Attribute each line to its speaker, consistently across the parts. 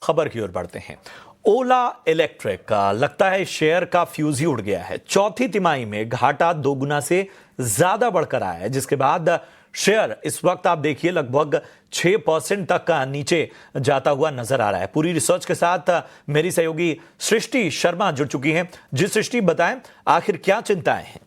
Speaker 1: खबर की ओर बढ़ते हैं। ओला इलेक्ट्रिक का लगता है शेयर का फ्यूज ही उड़ गया है। चौथी तिमाही में घाटा दोगुना से ज्यादा बढ़कर आया है, जिसके बाद शेयर इस वक्त आप देखिए लगभग 6% तक का नीचे जाता हुआ नजर आ रहा है। पूरी रिसर्च के साथ मेरी सहयोगी सृष्टि शर्मा जुड़ चुकी हैं। जी सृष्टि, बताएं आखिर क्या चिंताएं हैं?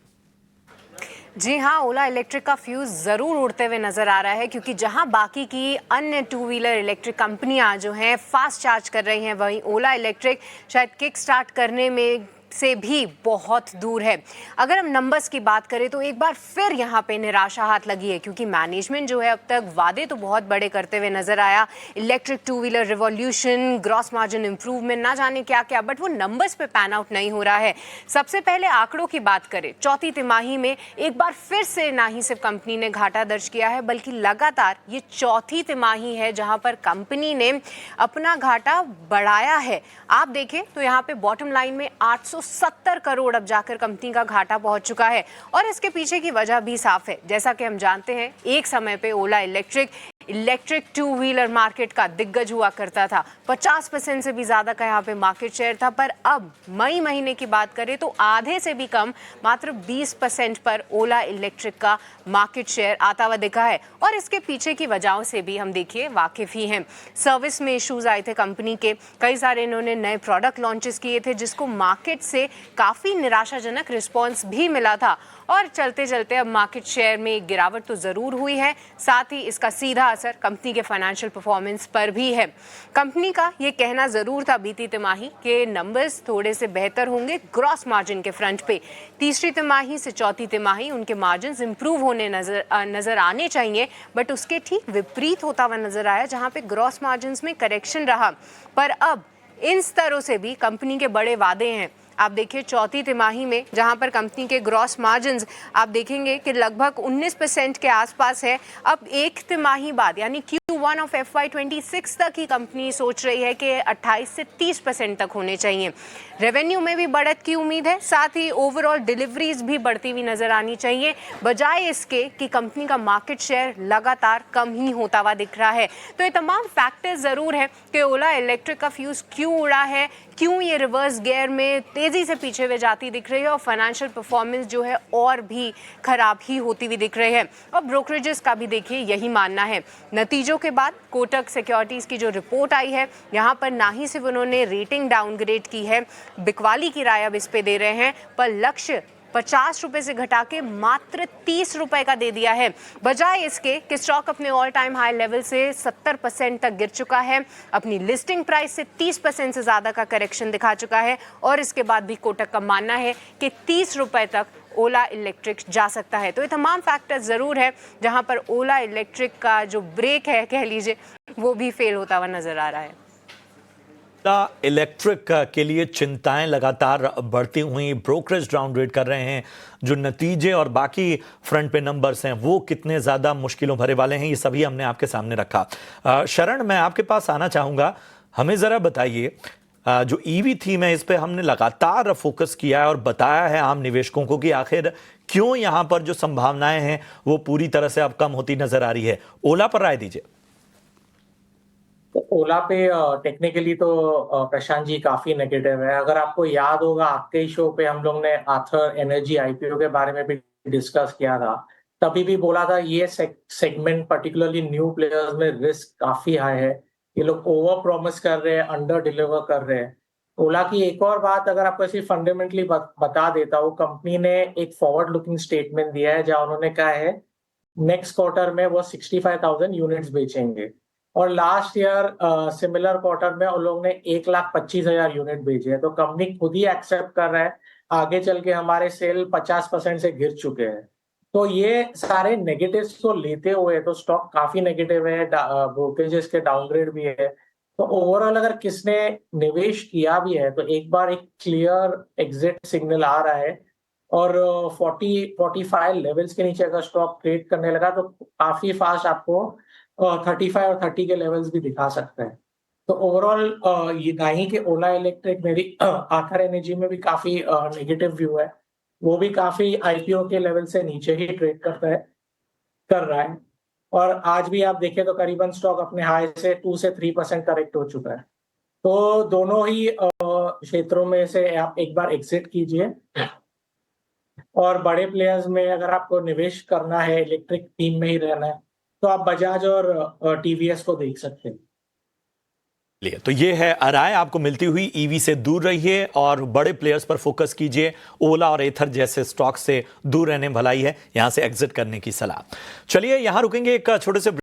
Speaker 2: जी हाँ, ओला इलेक्ट्रिक का फ्यूज ज़रूर उड़ते हुए नज़र आ रहा है, क्योंकि जहां बाकी की अन्य टू व्हीलर इलेक्ट्रिक कंपनियां जो हैं फास्ट चार्ज कर रही हैं, वहीं ओला इलेक्ट्रिक शायद किक स्टार्ट करने में से भी बहुत दूर है। अगर हम नंबर्स की बात करें तो एक बार फिर यहाँ पे निराशा हाथ लगी है, क्योंकि मैनेजमेंट जो है अब तक वादे तो बहुत बड़े करते हुए नजर आया, electric two wheeler revolution, gross margin improvement, ना जाने क्या क्या, बट वो नंबर्स पे पैन आउट नहीं हो रहा है। सबसे पहले आंकड़ों की बात करें, चौथी तिमाही में एक बार फिर से ना ही सिर्फ कंपनी ने घाटा दर्ज किया है, बल्कि लगातार ये चौथी तिमाही है जहां पर कंपनी ने अपना घाटा बढ़ाया है। आप देखें तो यहाँ पे बॉटम लाइन में 870 करोड़ अब जाकर कंपनी का घाटा पहुंच चुका है, और इसके पीछे की वजह भी साफ है। जैसा कि हम जानते हैं, एक समय पे ओला इलेक्ट्रिक टू व्हीलर मार्केट का दिग्गज हुआ करता था। 50% से भी ज्यादा का यहाँ पे मार्केट शेयर था, पर अब मई महीने की बात करें तो आधे से भी कम, मात्र 20% पर ओला इलेक्ट्रिक का मार्केट शेयर आता हुआ दिखा है। और इसके पीछे की वजहों से भी हम देखिए वाकिफ ही हैं। सर्विस में इश्यूज आए थे कंपनी के, कई सारे इन्होंने नए प्रोडक्ट लॉन्चेस किए थे, जिसको मार्केट से काफी निराशाजनक रिस्पॉन्स भी मिला था, और चलते चलते अब मार्केट शेयर में गिरावट तो जरूर हुई है, साथ ही इसका सीधा असर कंपनी के फाइनेंशियल परफॉर्मेंस पर भी है। कंपनी का ये कहना जरूर था बीती तिमाही के नंबर्स थोड़े से बेहतर होंगे ग्रॉस मार्जिन के फ्रंट पे। तीसरी तिमाही से चौथी तिमाही उनके मार्जिन इंप्रूव होने नजर आने चाहिए, बट उसके ठीक विपरीत होता हुआ नजर आया, जहां पे ग्रॉस मार्जिन में करेक्शन रहा। पर अब इन स्तरों से भी कंपनी के बड़े वादे हैं। आप देखिए चौथी तिमाही में जहां पर कंपनी के ग्रॉस मार्जिन्स आप देखेंगे कि लगभग 19% के आसपास है। अब एक तिमाही बाद यानी Q1 ऑफ FY26 तक ही कंपनी सोच रही है कि 28 से 30% तक होने चाहिए। रेवेन्यू में भी बढ़त की उम्मीद है, साथ ही ओवरऑल डिलीवरीज भी बढ़ती हुई नजर आनी चाहिए, बजाय इसके कि कंपनी का मार्केट शेयर लगातार कम ही होता हुआ दिख रहा है। तो ये तमाम फैक्टर्स जरूर है कि ओला इलेक्ट्रिक का फ्यूज क्यों उड़ा है, क्यों ये रिवर्स गियर में तेजी से पीछे हुए जाती दिख रही है, और फाइनेंशियल परफॉर्मेंस जो है और भी खराब ही होती हुई दिख रही है। और ब्रोकरेजेस का भी देखिए यही मानना है। नतीजों के बाद कोटक सिक्योरिटीज की जो रिपोर्ट आई है, यहाँ पर ना ही सिर्फ उन्होंने रेटिंग डाउनग्रेड की है, बिकवाली की राय अब इस पे दे रहे हैं, पर लक्ष्य 50 रुपए से घटा के मात्र 30 रुपए का दे दिया है, बजाय इसके कि स्टॉक अपने ऑल टाइम हाई लेवल से 70% तक गिर चुका है, अपनी लिस्टिंग प्राइस से 30% से ज्यादा का करेक्शन दिखा चुका है। और इसके बाद भी कोटक का मानना है कि 30 रुपए तक ओला इलेक्ट्रिक जा सकता है। तो ये तमाम फैक्टर्स जरूर है जहां पर ओला इलेक्ट्रिक का जो ब्रेक है कह लीजिए, वो भी फेल होता हुआ नजर आ रहा है।
Speaker 1: इलेक्ट्रिक के लिए चिंताएं लगातार बढ़ती हुई, ब्रोकरेज डाउनग्रेड कर रहे हैं, जो नतीजे और बाकी फ्रंट पे नंबर्स हैं वो कितने ज्यादा मुश्किलों भरे वाले हैं, ये सभी हमने आपके सामने रखा। शरण, मैं आपके पास आना चाहूंगा, हमें जरा बताइए, जो ईवी थीम है इस पे हमने लगातार फोकस किया है और बताया है आम निवेशकों को कि आखिर क्यों यहां पर जो संभावनाएं हैं वो पूरी तरह से अब कम होती नजर आ रही है। ओला पर राय दीजिए।
Speaker 3: तो ओला पे टेक्निकली तो प्रशांत जी काफी नेगेटिव है। अगर आपको याद होगा, आपके ही शो पे हम लोग ने आर्थर एनर्जी आईपीओ के बारे में भी डिस्कस किया था। तभी भी बोला था ये सेगमेंट पर्टिकुलरली न्यू प्लेयर्स में रिस्क काफी हाई है, ये लोग ओवर प्रॉमिस कर रहे हैं, अंडर डिलीवर कर रहे हैं। ओला की एक और बात अगर आपको ऐसी फंडामेंटली बता देता हूँ, कंपनी ने एक फॉरवर्ड लुकिंग स्टेटमेंट दिया है जहां उन्होंने कहा है नेक्स्ट क्वार्टर में वो 65,000 यूनिट्स बेचेंगे, और लास्ट ईयर सिमिलर क्वार्टर में उन लोगों ने 1,25,000 यूनिट बेचे हैं। तो कंपनी खुद ही एक्सेप्ट कर रहा है आगे चल के हमारे सेल 50% से गिर चुके हैं। तो ये सारे नेगेटिव्स को लेते हुए तो स्टॉक काफी नेगेटिव है, ब्रोकरेजेस के डाउनग्रेड भी है। तो ओवरऑल अगर किसने निवेश किया भी है तो एक बार एक क्लियर एग्जिट सिग्नल आ रहा है, और 40-45 लेवल्स के नीचे अगर स्टॉक ट्रेड करने लगा तो काफी फास्ट आपको 35 और 30 के लेवल्स भी दिखा सकते हैं। तो ओवरऑल ये ना ही कि ओला इलेक्ट्रिक में भी आथर एनर्जी में भी काफी नेगेटिव व्यू है, वो भी काफी आईपीओ के लेवल से नीचे ही ट्रेड कर रहा है। और आज भी आप देखें तो करीबन स्टॉक अपने हाई से 2 से 3% करेक्ट हो चुका है। तो दोनों ही क्षेत्रों में से आप एक बार एग्जिट कीजिए, और बड़े प्लेयर्स में अगर आपको निवेश करना है, इलेक्ट्रिक थीम में ही रहना है, तो आप बजाज और टीवीएस को देख सकते हैं।
Speaker 1: तो ये है राय आपको मिलती हुई। ईवी से दूर रहिए और बड़े प्लेयर्स पर फोकस कीजिए। ओला और एथर जैसे स्टॉक से दूर रहने भलाई है, यहां से एग्जिट करने की सलाह। चलिए यहां रुकेंगे एक छोटे से